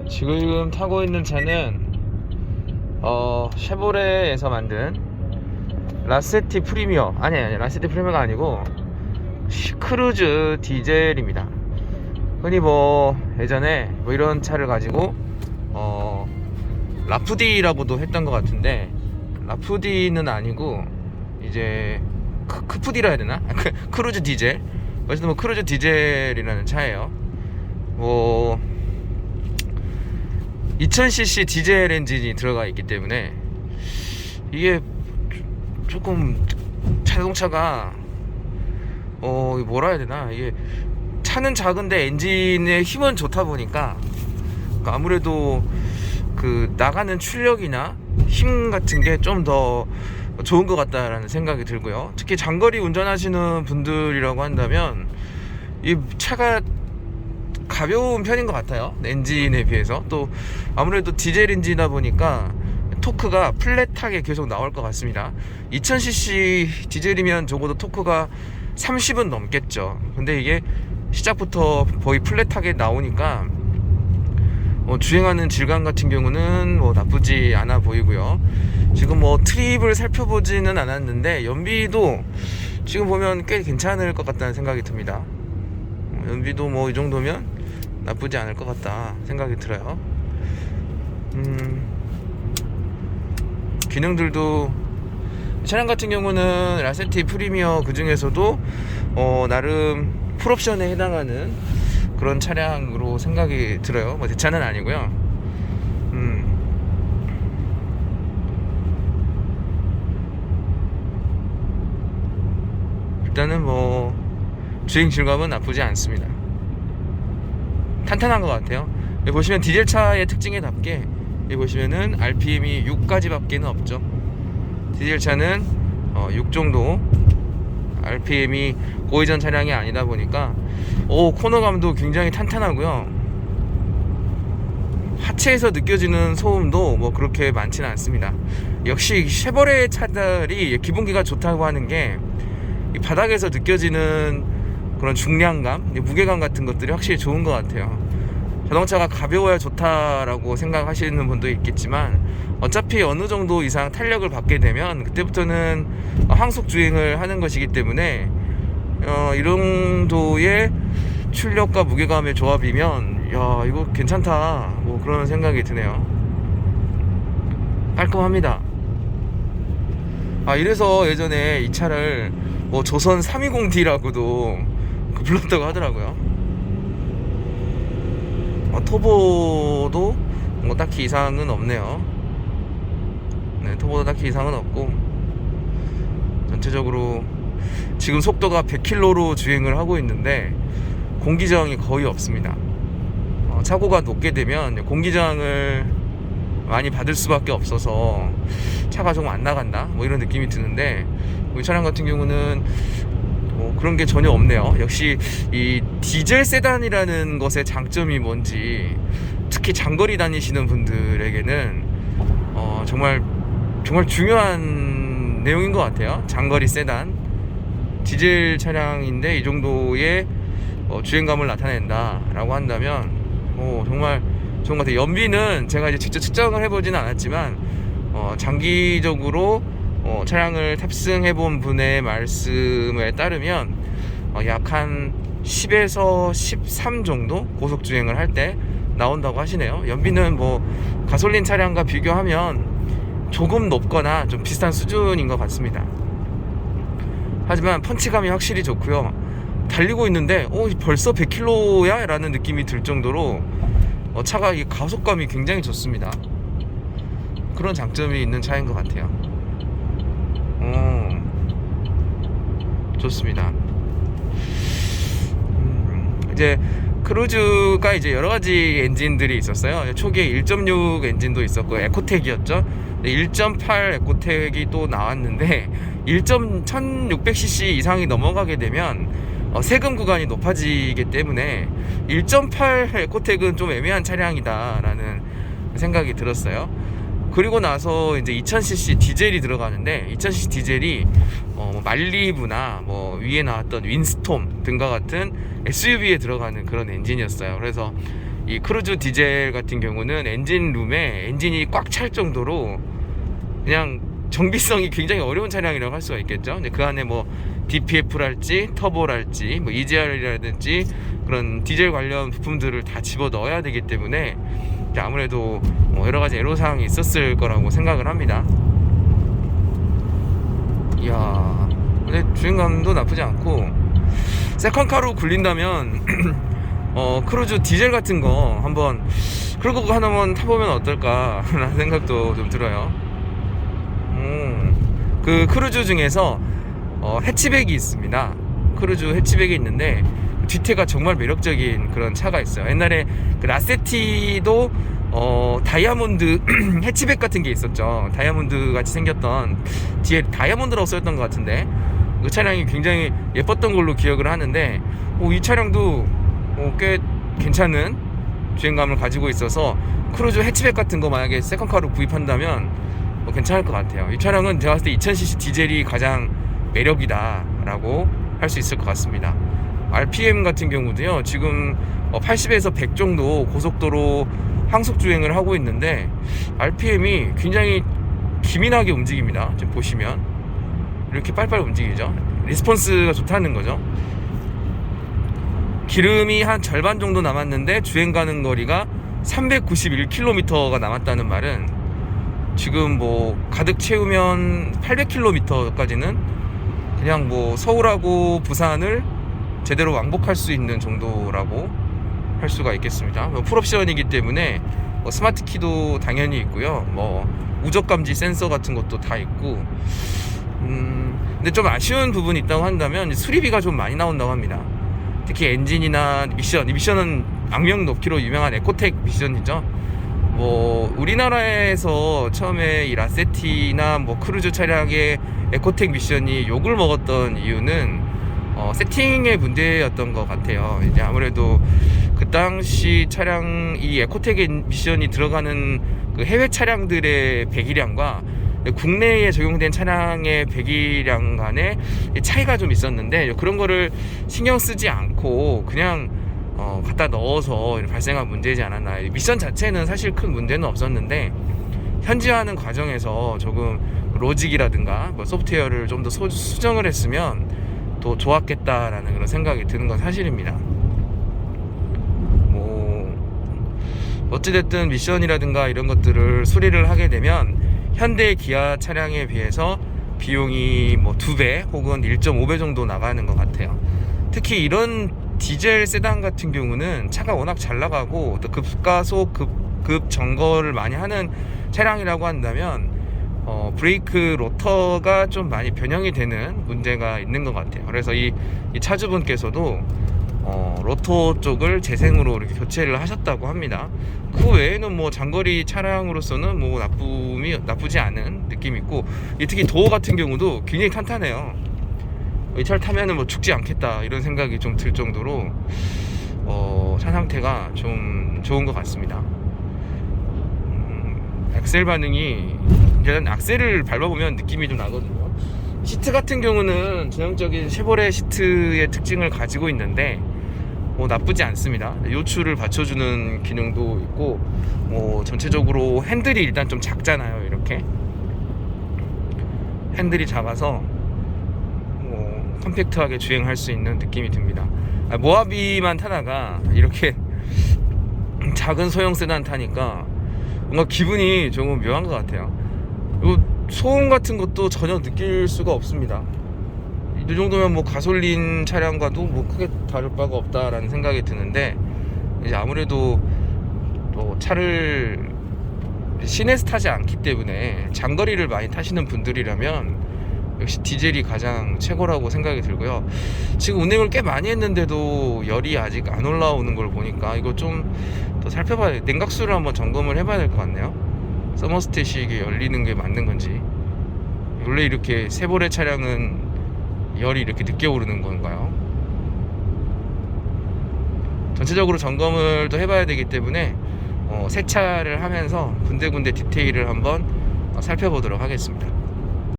지금 타고 있는 차는 쉐보레에서 만든 라세티 프리미어 아니 라세티 프리미어가 아니고 크루즈 디젤입니다. 흔히 뭐 예전에 뭐 이런 차를 가지고 라푸디라고도 했던 것 같은데, 라푸디는 아니고 이제 크푸디라 해야 되나? 크루즈 디젤. 어쨌든 뭐 크루즈 디젤이라는 차예요. 뭐 2000cc 디젤 엔진이 들어가 있기 때문에 이게 조금 자동차가 뭐라 해야 되나, 이게 차는 작은데 엔진의 힘은 좋다 보니까 아무래도 그 나가는 출력이나 힘 같은 게 좀 더 좋은 것 같다라는 생각이 들고요. 특히 장거리 운전하시는 분들이라고 한다면 이 차가 가벼운 편인 것 같아요, 엔진에 비해서. 또 아무래도 디젤 엔진이다 보니까 토크가 플랫하게 계속 나올 것 같습니다. 2000cc 디젤이면 적어도 토크가 30은 넘겠죠. 근데 이게 시작부터 거의 플랫하게 나오니까 주행하는 질감 같은 경우는 뭐 나쁘지 않아 보이고요. 지금 뭐 트립을 살펴보지는 않았는데 연비도 지금 보면 꽤 괜찮을 것 같다는 생각이 듭니다. 연비도 뭐 이 정도면 나쁘지 않을 것 같다 생각이 들어요. 기능들도 차량 같은 경우는 라세티 프리미어 그 중에서도 나름 풀옵션에 해당하는 그런 차량으로 생각이 들어요. 뭐 대차는 아니고요. 일단은 뭐 주행 질감은 나쁘지 않습니다. 탄탄한 것 같아요. 여기 보시면 디젤차의 특징에답게 여기 보시면은 RPM이 6까지 밖에는 없죠. 디젤차는 6 정도 RPM이 고회전 차량이 아니다 보니까 코너감도 굉장히 탄탄하고요. 하체에서 느껴지는 소음도 뭐 그렇게 많지는 않습니다. 역시 쉐보레 차들이 기본기가 좋다고 하는 게 이 바닥에서 느껴지는 그런 중량감, 무게감 같은 것들이 확실히 좋은 것 같아요. 자동차가 가벼워야 좋다라고 생각하시는 분도 있겠지만 어차피 어느 정도 이상 탄력을 받게 되면 그때부터는 항속 주행을 하는 것이기 때문에 이 정도의 출력과 무게감의 조합이면 야, 이거 괜찮다 뭐 그런 생각이 드네요. 깔끔합니다. 이래서 예전에 이 차를 뭐 조선 320D라고도 불렀다고 하더라고요. 터보도 뭐 딱히 이상은 없네요. 네, 터보도 딱히 이상은 없고 전체적으로 지금 속도가 100km로 주행을 하고 있는데 공기저항이 거의 없습니다. 차고가 높게 되면 공기저항을 많이 받을 수밖에 없어서 차가 조금 안 나간다 뭐 이런 느낌이 드는데, 이 차량 같은 경우는 그런 게 전혀 없네요. 역시 이 디젤 세단이라는 것의 장점이 뭔지, 특히 장거리 다니시는 분들에게는 정말 중요한 내용인 것 같아요. 장거리 세단 디젤 차량인데 이 정도의 주행감을 나타낸다 라고 한다면 정말 좋은 것 같아요. 연비는 제가 이제 직접 측정을 해보지는 않았지만 장기적으로 차량을 탑승해 본 분의 말씀에 따르면 약 한 10에서 13 정도 고속 주행을 할 때 나온다고 하시네요. 연비는 뭐 가솔린 차량과 비교하면 조금 높거나 좀 비슷한 수준인 것 같습니다. 하지만 펀치감이 확실히 좋고요. 달리고 있는데 벌써 100km야? 라는 느낌이 들 정도로 차가 이 가속감이 굉장히 좋습니다. 그런 장점이 있는 차인 것 같아요. 좋습니다. 이제 크루즈가 이제 여러 가지 엔진들이 있었어요. 초기에 1.6 엔진도 있었고 에코텍이었죠. 1.8 에코텍이 또 나왔는데 1600cc 이상이 넘어가게 되면 세금 구간이 높아지기 때문에 1.8 에코텍은 좀 애매한 차량이다 라는 생각이 들었어요. 그리고 나서 이제 2000cc 디젤이 들어가는데 2000cc 디젤이 말리부나 뭐 위에 나왔던 윈스톰 등과 같은 SUV에 들어가는 그런 엔진이었어요. 그래서 이 크루즈 디젤 같은 경우는 엔진룸에 엔진이 꽉 찰 정도로 그냥 정비성이 굉장히 어려운 차량이라고 할 수가 있겠죠. 이제 그 안에 뭐 DPF랄지 터보랄지 뭐 EGR이라든지 그런 디젤 관련 부품들을 다 집어 넣어야 되기 때문에 아무래도 여러 가지 애로사항이 있었을 거라고 생각을 합니다. 이야, 근데 주행감도 나쁘지 않고 세컨카로 굴린다면 크루즈 디젤 같은 거 한번 그런 거 하나만 타보면 어떨까 라는 생각도 좀 들어요. 그 크루즈 중에서 해치백이 있습니다. 크루즈 해치백이 있는데 뒤태가 정말 매력적인 그런 차가 있어요. 옛날에 그 라세티도 다이아몬드 해치백 같은 게 있었죠. 다이아몬드 같이 생겼던, 뒤에 다이아몬드라고 써있던 것 같은데 그 차량이 굉장히 예뻤던 걸로 기억을 하는데 이 차량도 꽤 괜찮은 주행감을 가지고 있어서 크루즈 해치백 같은 거 만약에 세컨카로 구입한다면 괜찮을 것 같아요. 이 차량은 제가 봤을 때 2000cc 디젤이 가장 매력이다 라고 할 수 있을 것 같습니다. RPM 같은 경우도요, 지금 80에서 100 정도 고속도로 항속 주행을 하고 있는데 RPM이 굉장히 기민하게 움직입니다. 지금 보시면 이렇게 빨빨 움직이죠. 리스폰스가 좋다는 거죠. 기름이 한 절반 정도 남았는데 주행 가는 거리가 391km가 남았다는 말은 지금 뭐 가득 채우면 800km까지는 그냥 뭐 서울하고 부산을 제대로 왕복할 수 있는 정도라고 할 수가 있겠습니다. 풀옵션이기 때문에 스마트 키도 당연히 있고요. 우적 감지 센서 같은 것도 다 있고. 근데 좀 아쉬운 부분이 있다고 한다면 수리비가 좀 많이 나온다고 합니다. 특히 엔진이나 미션은 악명 높기로 유명한 에코텍 미션이죠. 우리나라에서 처음에 이 라세티나 크루즈 차량의 에코텍 미션이 욕을 먹었던 이유는 세팅의 문제였던 것 같아요. 이제 아무래도 그 당시 차량, 이 에코텍 미션이 들어가는 그 해외 차량들의 배기량과 국내에 적용된 차량의 배기량 간의 차이가 좀 있었는데 그런 거를 신경 쓰지 않고 그냥 갖다 넣어서 발생한 문제지 않았나. 미션 자체는 사실 큰 문제는 없었는데 현지화하는 과정에서 조금 로직이라든가 소프트웨어를 좀 더 수정을 했으면 더 좋았겠다라는 그런 생각이 드는 건 사실입니다. 어찌됐든 미션이라든가 이런 것들을 수리를 하게 되면 현대 기아 차량에 비해서 비용이 2배 혹은 1.5배 정도 나가는 것 같아요. 특히 이런 디젤 세단 같은 경우는 차가 워낙 잘 나가고 또 급가속 급 점거를 많이 하는 차량이라고 한다면 브레이크 로터가 좀 많이 변형이 되는 문제가 있는 것 같아요. 그래서 이 차주분께서도 로터 쪽을 재생으로 이렇게 교체를 하셨다고 합니다. 그 외에는 장거리 차량으로서는 나쁘지 않은 느낌이 있고, 특히 도어 같은 경우도 굉장히 탄탄해요. 이 차를 타면은 죽지 않겠다 이런 생각이 좀 들 정도로 차 상태가 좀 좋은 것 같습니다. 악셀 반응이, 일단 악셀을 밟아보면 느낌이 좀 나거든요. 시트 같은 경우는 전형적인 쉐보레 시트의 특징을 가지고 있는데 나쁘지 않습니다. 요추를 받쳐주는 기능도 있고, 전체적으로 핸들이 일단 좀 작잖아요. 이렇게 핸들이 작아서 컴팩트하게 주행할 수 있는 느낌이 듭니다. 모하비만 타다가 이렇게 작은 소형 세단 타니까 뭔가 기분이 조금 묘한 것 같아요. 소음 같은 것도 전혀 느낄 수가 없습니다. 이 정도면 가솔린 차량과도 크게 다를 바가 없다라는 생각이 드는데, 이제 아무래도 또 차를 시내에서 타지 않기 때문에 장거리를 많이 타시는 분들이라면 역시 디젤이 가장 최고라고 생각이 들고요. 지금 운행을 꽤 많이 했는데도 열이 아직 안 올라오는 걸 보니까 이거 좀 더 살펴봐야 돼. 냉각수를 한번 점검을 해봐야 될 것 같네요. 서머스탯이 이게 열리는 게 맞는 건지. 원래 이렇게 세보레 차량은 열이 이렇게 늦게 오르는 건가요? 전체적으로 점검을 또 해봐야 되기 때문에 세차를 하면서 군데군데 디테일을 한번 살펴보도록 하겠습니다.